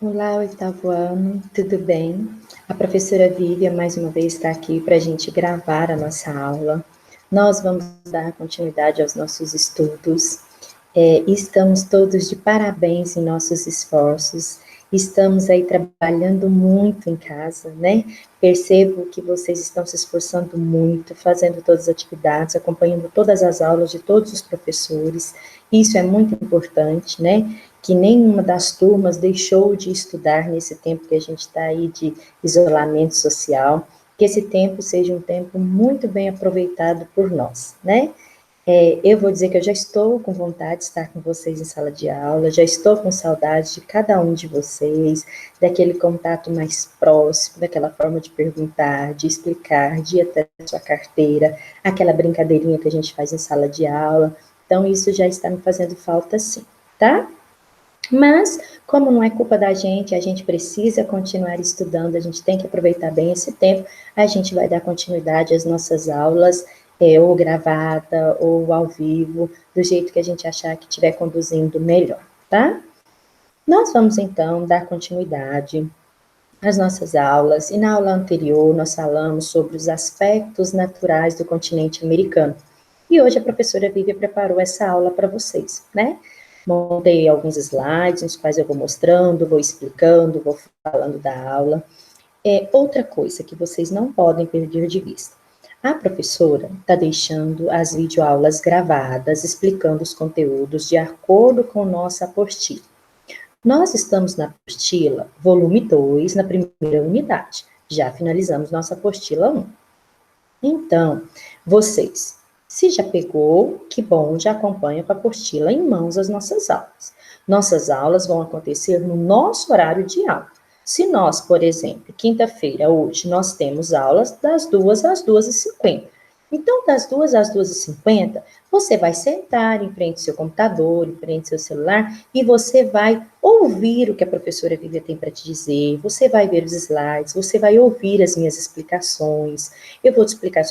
Olá, oitavo ano, tudo bem? A professora Vivian mais uma vez está aqui para a gente gravar a nossa aula. Nós vamos dar continuidade aos nossos estudos. Estamos todos de parabéns em nossos esforços. Estamos aí trabalhando muito em casa, né? Percebo que vocês estão se esforçando muito, fazendo todas as atividades, acompanhando todas as aulas de todos os professores. Isso é muito importante, né? Que nenhuma das turmas deixou de estudar nesse tempo que a gente está aí de isolamento social, que esse tempo seja um tempo muito bem aproveitado por nós, né? Eu vou dizer que eu já estou com vontade de estar com vocês em sala de aula, já estou com saudade de cada um de vocês, daquele contato mais próximo, daquela forma de perguntar, de explicar, de ir até a sua carteira, aquela brincadeirinha que a gente faz em sala de aula. Então, isso já está me fazendo falta sim, tá? Mas, como não é culpa da gente, a gente precisa continuar estudando, a gente tem que aproveitar bem esse tempo, a gente vai dar continuidade às nossas aulas, ou gravada, ou ao vivo, do jeito que a gente achar que estiver conduzindo melhor, tá? Nós vamos, então, dar continuidade às nossas aulas, e na aula anterior nós falamos sobre os aspectos naturais do continente americano. E hoje a professora Vivian preparou essa aula para vocês, né? Montei alguns slides, nos quais eu vou mostrando, vou explicando, vou falando da aula. Outra coisa que vocês não podem perder de vista. A professora está deixando as videoaulas gravadas, explicando os conteúdos de acordo com nossa apostila. Nós estamos na apostila volume 2, na primeira unidade. Já finalizamos nossa apostila 1. Então, vocês, se já pegou, que bom, já acompanha com a apostila em mãos as nossas aulas. Nossas aulas vão acontecer no nosso horário de aula. Se nós, por exemplo, quinta-feira, hoje, nós temos aulas das 2 às 2h50. Então, das 2 às 2h50, você vai sentar em frente ao seu computador, em frente ao seu celular, e você vai ouvir o que a professora Vivian tem para te dizer, você vai ver os slides, você vai ouvir as minhas explicações, eu vou te explicar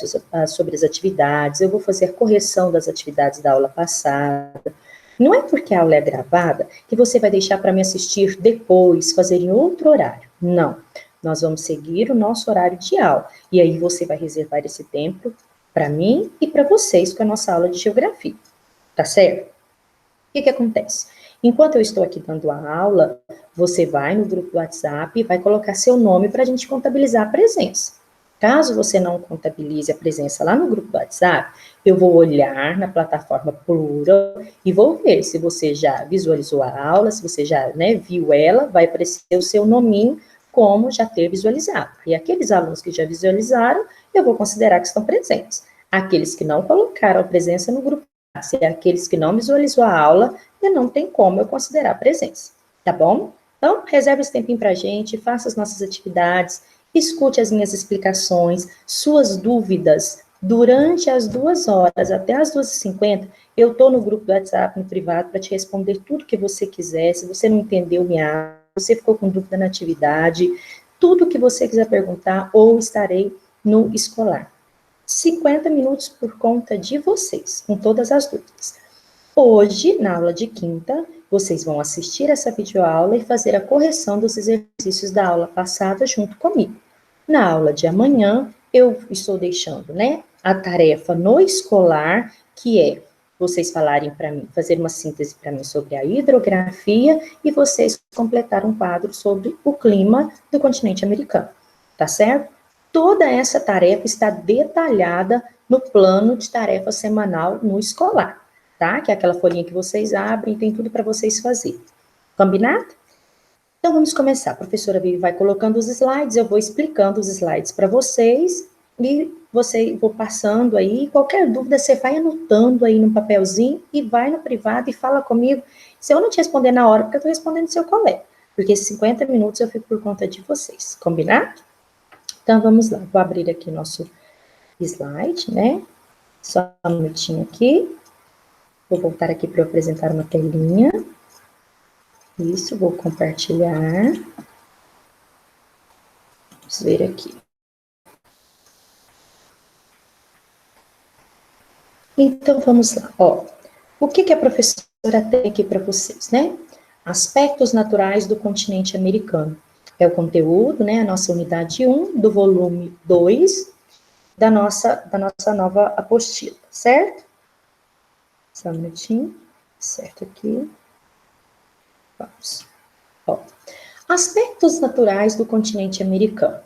sobre as atividades, eu vou fazer correção das atividades da aula passada. Não é porque a aula é gravada que você vai deixar para me assistir depois, fazer em outro horário. Não. Nós vamos seguir o nosso horário de aula. E aí você vai reservar esse tempo para mim e para vocês com a nossa aula de geografia. Tá certo? O que acontece? Enquanto eu estou aqui dando a aula, você vai no grupo do WhatsApp e vai colocar seu nome para a gente contabilizar a presença. Caso você não contabilize a presença lá no grupo do WhatsApp, eu vou olhar na plataforma Plural e vou ver se você já visualizou a aula, se você já viu ela, vai aparecer o seu nominho como já ter visualizado. E aqueles alunos que já visualizaram, eu vou considerar que estão presentes. Aqueles que não colocaram a presença no grupo, se é aqueles que não visualizou a aula, não tem como eu considerar a presença, tá bom? Então, reserve esse tempinho pra gente, faça as nossas atividades, escute as minhas explicações, suas dúvidas, durante as 2 horas, até as 2h50, eu estou no grupo do WhatsApp, no privado, para te responder tudo que você quiser. Se você não entendeu minha aula, você ficou com dúvida na atividade, tudo que você quiser perguntar, ou estarei no escolar. 50 minutos por conta de vocês, com todas as dúvidas. Hoje, na aula de quinta, vocês vão assistir essa videoaula e fazer a correção dos exercícios da aula passada junto comigo. Na aula de amanhã, eu estou deixando, a tarefa no escolar, que é vocês falarem para mim, fazer uma síntese para mim sobre a hidrografia e vocês completar um quadro sobre o clima do continente americano, tá certo? Toda essa tarefa está detalhada no plano de tarefa semanal no escolar, tá? Que é aquela folhinha que vocês abrem, tem tudo para vocês fazerem. Combinado? Então, vamos começar. A professora Vivi vai colocando os slides, eu vou explicando os slides para vocês, e vou passando aí, qualquer dúvida você vai anotando aí no papelzinho, e vai no privado e fala comigo. Se eu não te responder na hora, porque eu estou respondendo seu colega, porque esses 50 minutos eu fico por conta de vocês. Combinado? Então, vamos lá. Vou abrir aqui nosso slide, Só um minutinho aqui. Vou voltar aqui para eu apresentar uma telinha. Isso, vou compartilhar. Vamos ver aqui. Então, vamos lá. O que a professora tem aqui para vocês, Aspectos naturais do continente americano. É o conteúdo, né, a nossa unidade 1, do volume 2, da nossa nova apostila, certo? Só um minutinho, certo aqui. Vamos. Ó. Aspectos naturais do continente americano.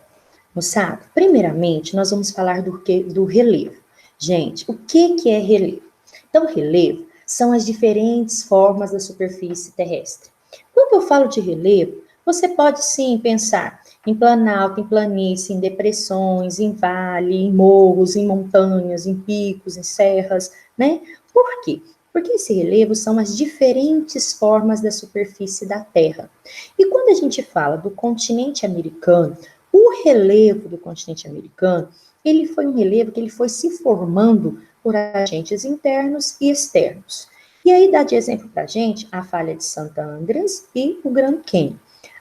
Moçada, primeiramente, nós vamos falar do relevo. Gente, o que é relevo? Então, relevo são as diferentes formas da superfície terrestre. Quando eu falo de relevo, você pode sim pensar em planalto, em planície, em depressões, em vale, em morros, em montanhas, em picos, em serras, né? Por quê? Porque esse relevo são as diferentes formas da superfície da Terra. E quando a gente fala do continente americano, o relevo do continente americano, ele foi um relevo que ele foi se formando por agentes internos e externos. E aí dá de exemplo para a gente a falha de Santa Andreas e o Grand Canyon.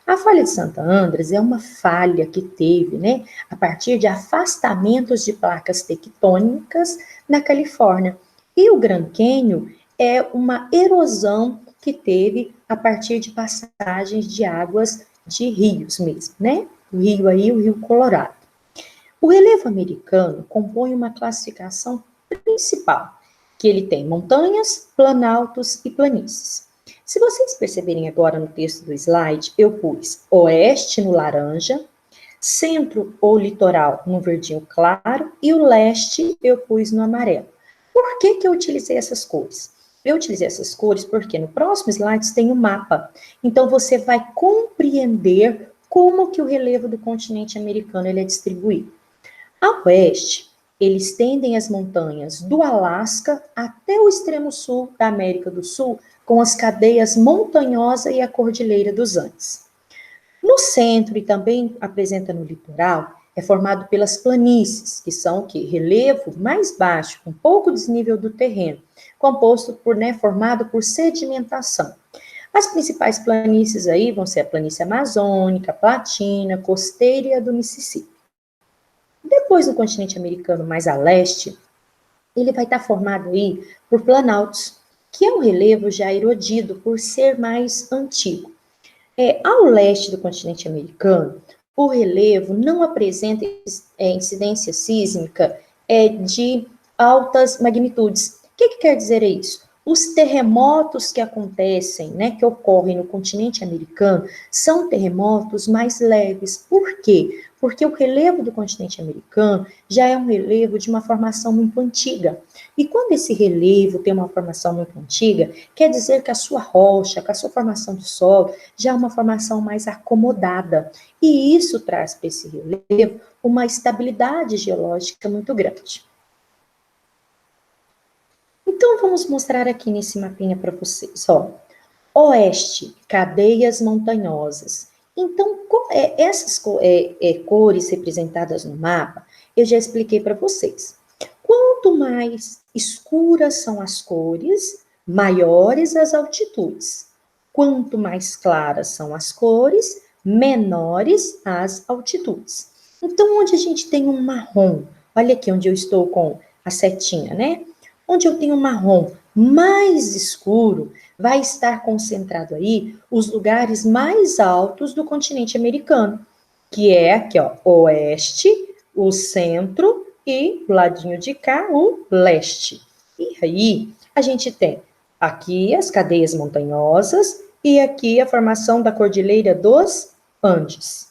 A falha de Santa Andreas é uma falha que teve, né, a partir de afastamentos de placas tectônicas na Califórnia. E o Grand Canyon é uma erosão que teve a partir de passagens de águas de rios mesmo, né? O rio aí, o Rio Colorado. O relevo americano compõe uma classificação principal, que ele tem montanhas, planaltos e planícies. Se vocês perceberem agora no texto do slide, eu pus oeste no laranja, centro ou litoral no verdinho claro e o leste eu pus no amarelo. Por que eu utilizei essas cores? Eu utilizei essas cores porque no próximo slide tem um mapa. Então você vai compreender como que o relevo do continente americano ele é distribuído. A oeste, eles tendem as montanhas do Alasca até o extremo sul da América do Sul, com as cadeias montanhosas e a Cordilheira dos Andes. No centro e também apresenta no litoral, é formado pelas planícies, que são o quê? Relevo mais baixo, com pouco desnível do terreno, composto por, né, formado por sedimentação. As principais planícies aí vão ser a planície amazônica, platina, costeira e a do Mississippi. Depois, no continente americano mais a leste, ele vai estar formado aí por planaltos, que é um relevo já erodido por ser mais antigo. Ao leste do continente americano, o relevo não apresenta incidência sísmica de altas magnitudes. O que quer dizer isso? Os terremotos que acontecem, né, que ocorrem no continente americano, são terremotos mais leves. Por quê? Porque o relevo do continente americano já é um relevo de uma formação muito antiga. E quando esse relevo tem uma formação muito antiga, quer dizer que a sua rocha, que a sua formação de solo, já é uma formação mais acomodada. E isso traz para esse relevo uma estabilidade geológica muito grande. Então, vamos mostrar aqui nesse mapinha para vocês. Ó. Oeste, cadeias montanhosas. Então, essas cores representadas no mapa, eu já expliquei para vocês. Quanto mais escuras são as cores, maiores as altitudes. Quanto mais claras são as cores, menores as altitudes. Então, onde a gente tem um marrom, olha aqui onde eu estou com a setinha, né? Onde eu tenho um marrom mais escuro, vai estar concentrado aí os lugares mais altos do continente americano, que é aqui, ó, oeste, o centro e, do ladinho de cá, o leste. E aí, a gente tem aqui as cadeias montanhosas e aqui a formação da Cordilheira dos Andes.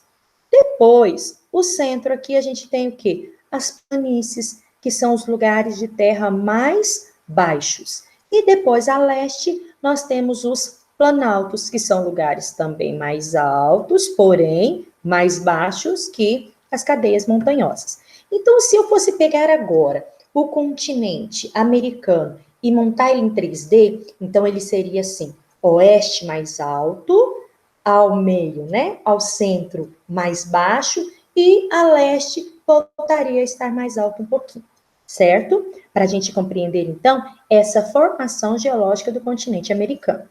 Depois, o centro aqui a gente tem o quê? As planícies, que são os lugares de terra mais baixos. E depois, a leste, nós temos os planaltos, que são lugares também mais altos, porém mais baixos que as cadeias montanhosas. Então, se eu fosse pegar agora o continente americano e montar ele em 3D, então ele seria assim: oeste mais alto, ao meio, né, ao centro mais baixo e a leste voltaria a estar mais alto um pouquinho, certo? Para a gente compreender, então, essa formação geológica do continente americano.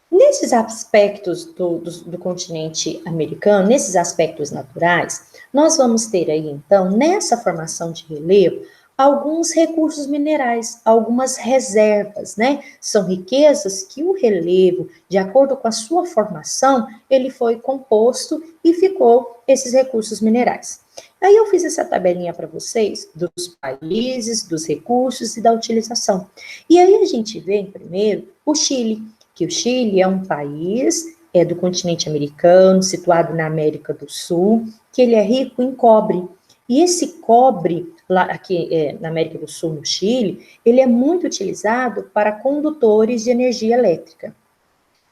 Nesses aspectos do continente americano, nesses aspectos naturais, nós vamos ter aí, então, nessa formação de relevo, alguns recursos minerais, algumas reservas, né? São riquezas que o relevo, de acordo com a sua formação, ele foi composto e ficou esses recursos minerais. Aí eu fiz essa tabelinha para vocês dos países, dos recursos e da utilização. E aí a gente vê, primeiro, o Chile, que o Chile é um país do continente americano, situado na América do Sul, que ele é rico em cobre. E esse cobre, lá aqui na América do Sul, no Chile, ele é muito utilizado para condutores de energia elétrica.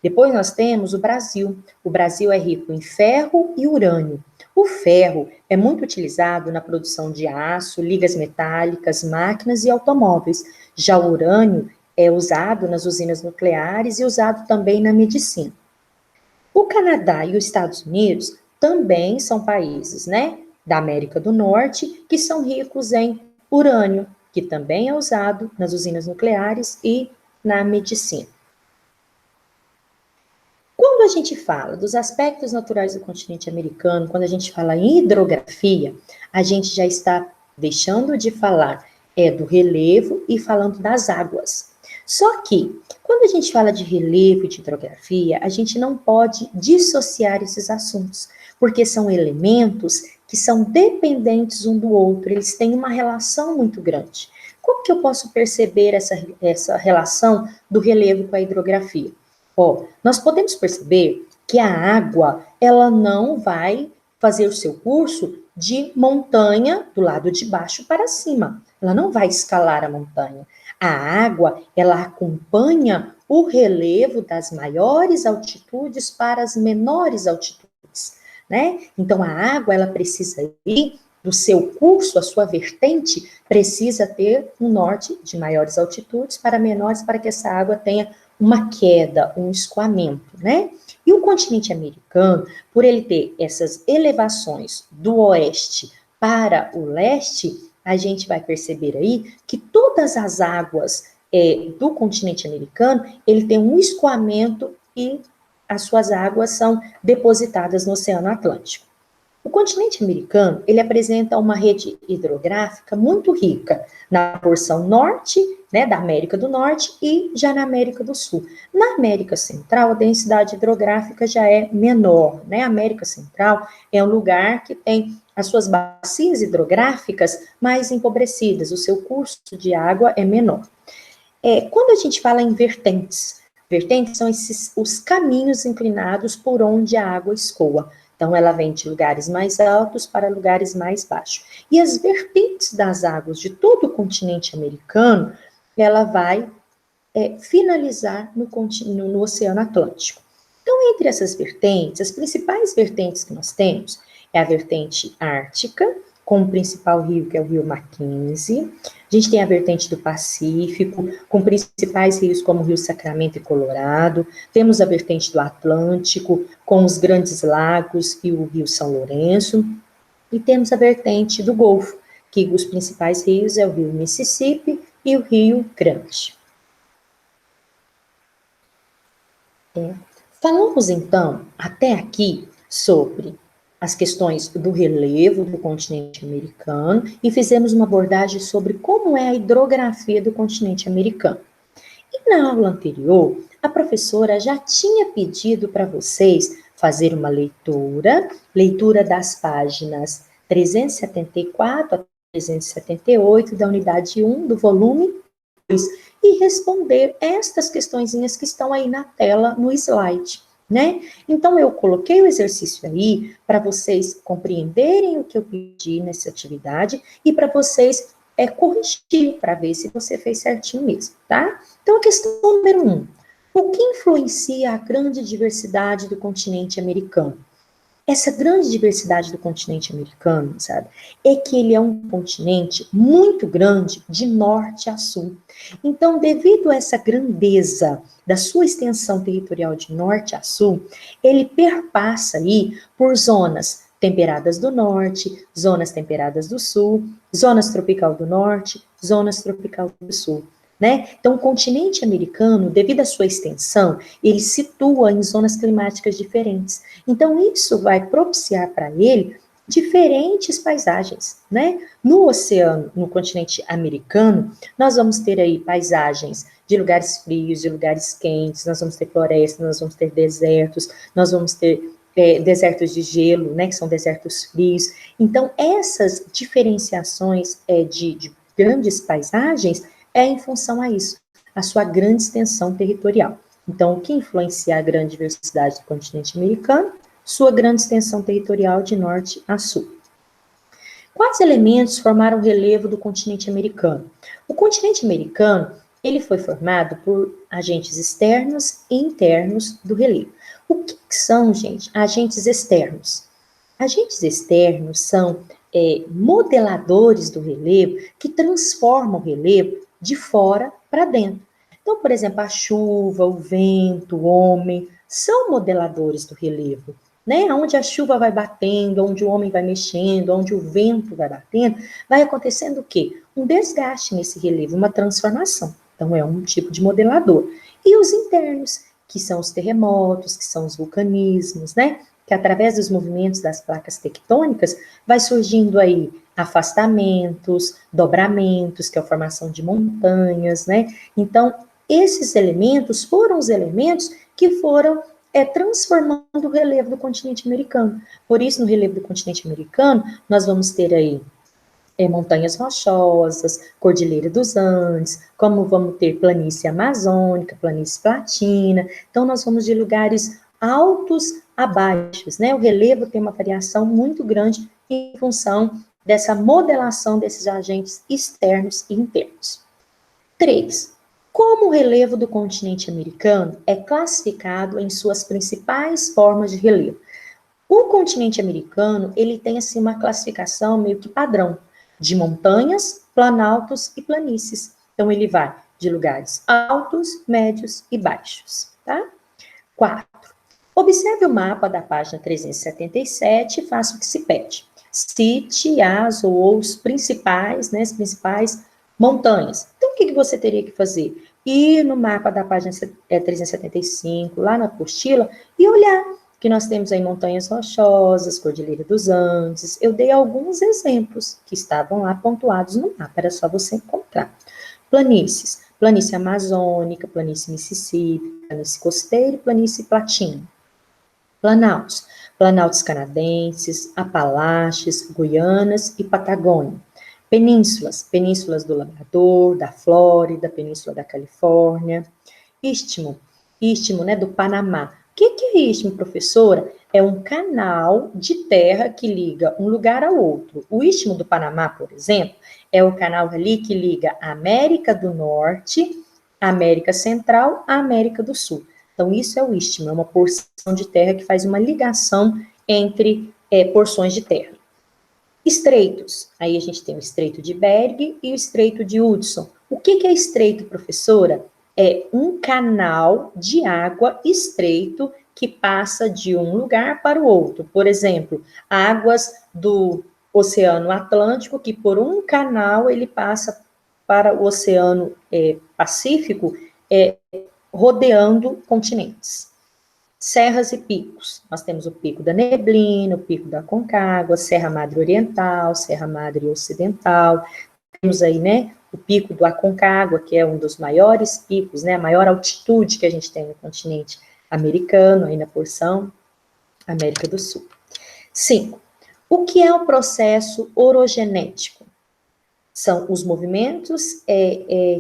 Depois nós temos o Brasil. O Brasil é rico em ferro e urânio. O ferro é muito utilizado na produção de aço, ligas metálicas, máquinas e automóveis. Já o urânio é usado nas usinas nucleares e usado também na medicina. O Canadá e os Estados Unidos também são países, né, da América do Norte, que são ricos em urânio, que também é usado nas usinas nucleares e na medicina. Quando a gente fala dos aspectos naturais do continente americano, quando a gente fala em hidrografia, a gente já está deixando de falar do relevo e falando das águas. Só que, quando a gente fala de relevo e de hidrografia, a gente não pode dissociar esses assuntos, porque são elementos que são dependentes um do outro, eles têm uma relação muito grande. Como que eu posso perceber essa relação do relevo com a hidrografia? Nós podemos perceber que a água, ela não vai fazer o seu curso de montanha do lado de baixo para cima. Ela não vai escalar a montanha. A água, ela acompanha o relevo das maiores altitudes para as menores altitudes, né? Então, a água, ela precisa ir do seu curso, a sua vertente, precisa ter um norte de maiores altitudes para menores, para que essa água tenha uma queda, um escoamento, né? E o continente americano, por ele ter essas elevações do oeste para o leste, a gente vai perceber aí que todas as águas do continente americano, ele tem um escoamento e as suas águas são depositadas no Oceano Atlântico. O continente americano, ele apresenta uma rede hidrográfica muito rica na porção norte, né, da América do Norte e já na América do Sul. Na América Central, a densidade hidrográfica já é menor, né? A América Central é um lugar que tem as suas bacias hidrográficas mais empobrecidas, o seu curso de água é menor. Quando a gente fala em vertentes são os caminhos inclinados por onde a água escoa. Então, ela vem de lugares mais altos para lugares mais baixos. E as vertentes das águas de todo o continente americano, ela vai finalizar no Oceano Atlântico. Então, entre essas vertentes, as principais vertentes que nós temos é a vertente ártica, com o principal rio, que é o rio Mackenzie. A gente tem a vertente do Pacífico, com principais rios como o rio Sacramento e Colorado. Temos a vertente do Atlântico, com os grandes lagos e o rio São Lourenço. E temos a vertente do Golfo, que os principais rios é o rio Mississippi e o rio Grande. Falamos, então, até aqui sobre as questões do relevo do continente americano e fizemos uma abordagem sobre como é a hidrografia do continente americano. E na aula anterior, a professora já tinha pedido para vocês fazer uma leitura das páginas 374 a 378 da unidade 1 do volume 2 e responder estas questõezinhas que estão aí na tela, no slide. Né? Então, eu coloquei o exercício aí para vocês compreenderem o que eu pedi nessa atividade e para vocês corrigir, para ver se você fez certinho mesmo, tá? Então, a questão número 1. O que influencia a grande diversidade do continente americano? Essa grande diversidade do continente americano, sabe, é que ele é um continente muito grande de norte a sul. Então, devido a essa grandeza da sua extensão territorial de norte a sul, ele perpassa aí por zonas temperadas do norte, zonas temperadas do sul, zonas tropical do norte, zonas tropical do sul. Né? Então, o continente americano, devido à sua extensão, ele situa em zonas climáticas diferentes. Então, isso vai propiciar para ele diferentes paisagens, né? No oceano, no continente americano, nós vamos ter aí paisagens de lugares frios, de lugares quentes, nós vamos ter florestas, nós vamos ter desertos, nós vamos ter desertos de gelo, né, que são desertos frios. Então, essas diferenciações de grandes paisagens é em função a isso, a sua grande extensão territorial. Então, o que influencia a grande diversidade do continente americano? Sua grande extensão territorial de norte a sul. Quais elementos formaram o relevo do continente americano? O continente americano, ele foi formado por agentes externos e internos do relevo. O que são, gente, agentes externos? Agentes externos são modeladores do relevo que transformam o relevo de fora para dentro. Então, por exemplo, a chuva, o vento, o homem, são modeladores do relevo, né? Onde a chuva vai batendo, onde o homem vai mexendo, onde o vento vai batendo, vai acontecendo o quê? Um desgaste nesse relevo, uma transformação. Então, é um tipo de modelador. E os internos, que são os terremotos, que são os vulcanismos, né? Que através dos movimentos das placas tectônicas vai surgindo aí afastamentos, dobramentos, que é a formação de montanhas, né? Então, esses elementos foram os elementos que foram transformando o relevo do continente americano. Por isso, no relevo do continente americano, nós vamos ter aí montanhas rochosas, Cordilheira dos Andes, como vamos ter planície amazônica, planície platina. Então, nós vamos de lugares altos a baixos, né? O relevo tem uma variação muito grande em função dessa modelação desses agentes externos e internos. 3. Como o relevo do continente americano é classificado em suas principais formas de relevo? O continente americano, ele tem assim uma classificação meio que padrão de montanhas, planaltos e planícies. Então, ele vai de lugares altos, médios e baixos, tá? 4. Observe o mapa da página 377 e faça o que se pede. Cite as ou os principais, né, as principais montanhas. Então, o que você teria que fazer? Ir no mapa da página 375, lá na apostila, e olhar que nós temos aí montanhas rochosas, Cordilheira dos Andes. Eu dei alguns exemplos que estavam lá pontuados no mapa, era só você encontrar. Planícies, planície amazônica, planície Mississippi, planície costeira e planície platina. Planaltos, planaltos canadenses, Apalaches, Guianas e Patagônia. Penínsulas, penínsulas do Labrador, da Flórida, península da Califórnia. Istmo, istmo, né, do Panamá. O que é istmo, professora? É um canal de terra que liga um lugar ao outro. O istmo do Panamá, por exemplo, é o canal ali que liga a América do Norte, a América Central, a América do Sul. Então, isso é o istmo, é uma porção de terra que faz uma ligação entre porções de terra. Estreitos, aí a gente tem o Estreito de Bering e o Estreito de Hudson. O que é estreito, professora? É um canal de água estreito que passa de um lugar para o outro. Por exemplo, águas do Oceano Atlântico, que por um canal ele passa para o Oceano Pacífico, rodeando continentes. Serras e picos. Nós temos o Pico da Neblina, o Pico da Aconcagua, Serra Madre Oriental, Serra Madre Ocidental. Temos aí, né, o Pico do Aconcagua, que é um dos maiores picos, né, a maior altitude que a gente tem no continente americano, aí na porção América do Sul. 5. O que é o processo orogenético? São os movimentos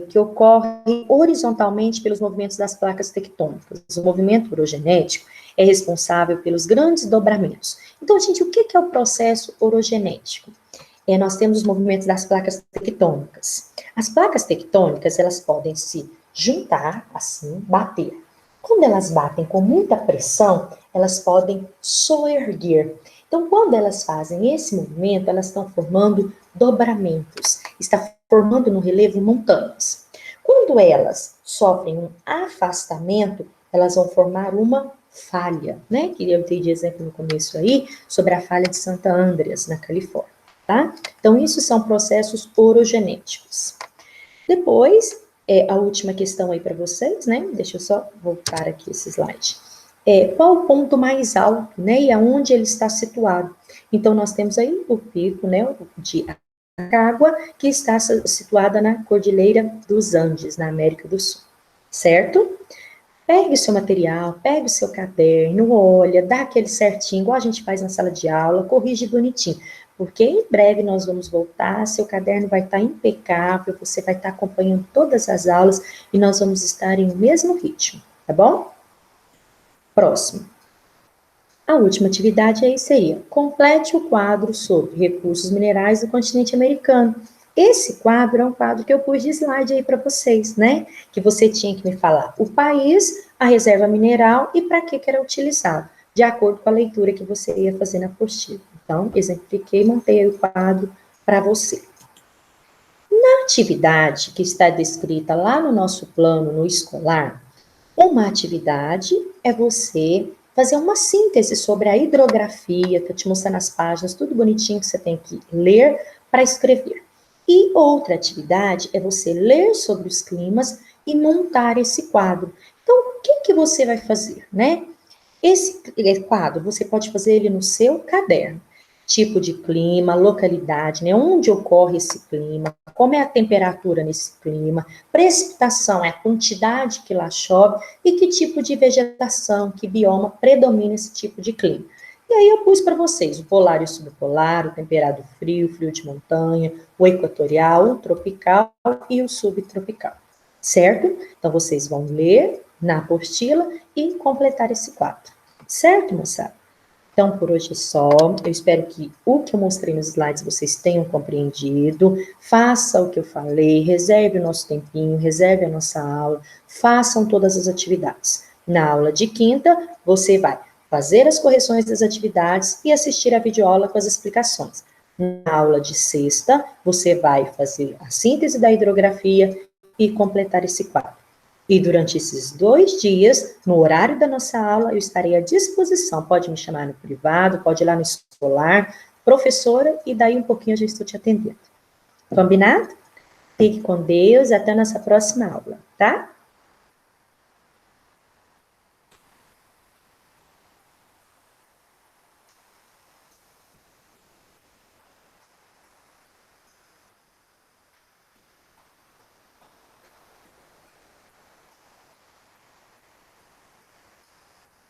que ocorrem horizontalmente pelos movimentos das placas tectônicas. O movimento orogenético é responsável pelos grandes dobramentos. Então, gente, o que é o processo orogenético? Nós temos os movimentos das placas tectônicas. As placas tectônicas, elas podem se juntar, assim, bater. Quando elas batem com muita pressão, elas podem soerguer. Então, quando elas fazem esse movimento, elas estão formando dobramentos, está formando no relevo montanhas. Quando elas sofrem um afastamento, elas vão formar uma falha, né? Que eu dei de exemplo no começo aí, sobre a falha de Santa Andreas, na Califórnia, tá? Então, isso são processos orogenéticos. Depois, a última questão aí para vocês, né? Deixa eu só voltar aqui esse slide. qual o ponto mais alto, né, e aonde ele está situado. Então, nós temos aí o pico, né, de Aconcagua, que está situada na Cordilheira dos Andes, na América do Sul, certo? Pegue o seu material, pegue o seu caderno, olha, dá aquele certinho, igual a gente faz na sala de aula, corrige bonitinho, porque em breve nós vamos voltar, seu caderno vai estar impecável, você vai estar acompanhando todas as aulas e nós vamos estar em mesmo ritmo, tá bom? Próximo. A última atividade aí seria, complete o quadro sobre recursos minerais do continente americano. Esse quadro é um quadro que eu pus de slide aí para vocês, né? Que você tinha que me falar o país, a reserva mineral e para que era utilizado, de acordo com a leitura que você ia fazer na apostila. Então, exemplifiquei e montei o quadro para você. Na atividade que está descrita lá no nosso plano no escolar, uma atividade é você fazer uma síntese sobre a hidrografia, que eu te mostrando nas páginas, tudo bonitinho que você tem que ler para escrever. E outra atividade é você ler sobre os climas e montar esse quadro. Então, o que você vai fazer, né? Esse quadro, você pode fazer ele no seu caderno. Tipo de clima, localidade, né? Onde ocorre esse clima, como é a temperatura nesse clima, precipitação é a quantidade que lá chove e que tipo de vegetação, que bioma predomina esse tipo de clima. E aí eu pus para vocês o polar e o subpolar, o temperado frio, frio de montanha, o equatorial, o tropical e o subtropical, certo? Então vocês vão ler na apostila e completar esse quadro, certo, moçada? Então, por hoje é só. Eu espero que o que eu mostrei nos slides vocês tenham compreendido. Faça o que eu falei, reserve o nosso tempinho, reserve a nossa aula, façam todas as atividades. Na aula de quinta, você vai fazer as correções das atividades e assistir a videoaula com as explicações. Na aula de sexta, você vai fazer a síntese da hidrografia e completar esse quadro. E durante esses 2 dias, no horário da nossa aula, eu estarei à disposição. Pode me chamar no privado, pode ir lá no escolar, professora, e daí um pouquinho eu já estou te atendendo. Combinado? Fique com Deus, até a nossa próxima aula, tá?